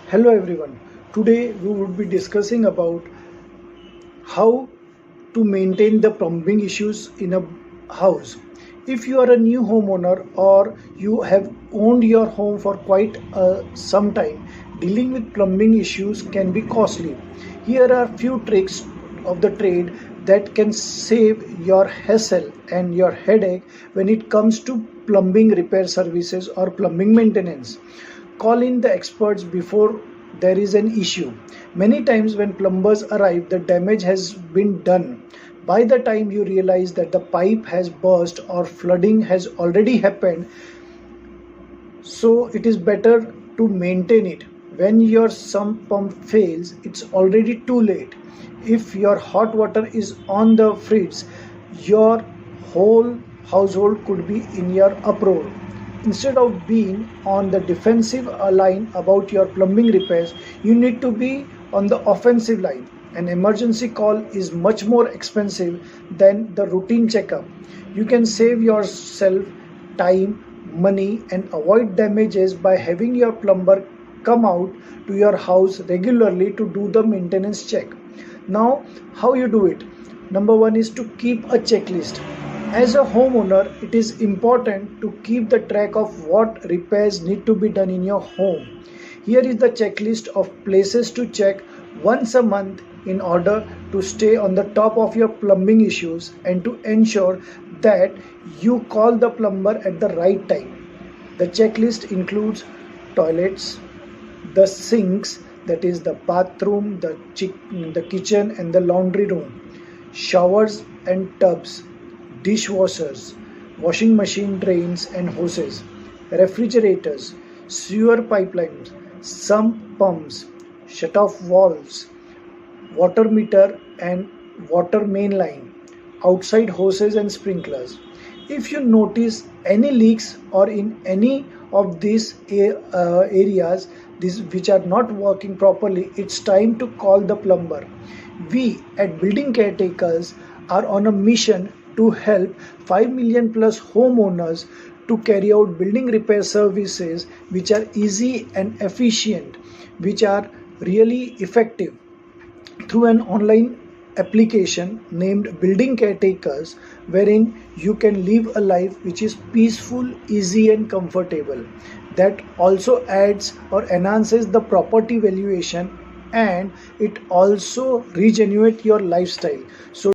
Hello everyone. Today we would be discussing about how to maintain the plumbing issues in a house. If you are a new homeowner or you have owned your home for quite some time, dealing with plumbing issues can be costly. Here are few tricks of the trade that can save your hassle and your headache when it comes to plumbing repair services or plumbing maintenance. Call in the experts before there is an issue. Many times, when plumbers arrive, the damage has been done. By the time you realize that the pipe has burst or flooding has already happened, so it is better to maintain it. When your sump pump fails, it's already too late. If your hot water is on the fritz, your whole household could be in your uproar. Instead of being on the defensive line about your plumbing repairs, you need to be on the offensive line. An emergency call is much more expensive than the routine checkup. You can save yourself time, money, and avoid damages by having your plumber come out to your house regularly to do the maintenance check. Now, how you do it? Number one is to keep a checklist. As a homeowner, it is important to keep the track of what repairs need to be done in your home. Here is the checklist of places to check once a month in order to stay on the top of your plumbing issues and to ensure that you call the plumber at the right time. The checklist includes toilets, the sinks, that is the bathroom, the kitchen and the laundry room, showers and tubs, dishwashers, washing machine drains and hoses, refrigerators, sewer pipelines, sump pumps, shut-off valves, water meter and water main line, outside hoses and sprinklers. If you notice any leaks or in any of these areas which are not working properly, it's time to call the plumber. We at Building Caretakers are on a mission to help 5 million plus homeowners to carry out building repair services which are easy and efficient, which are really effective through an online application named Building Caretakers, wherein you can live a life which is peaceful, easy and comfortable. That also adds or enhances the property valuation, and it also regenerates your lifestyle. So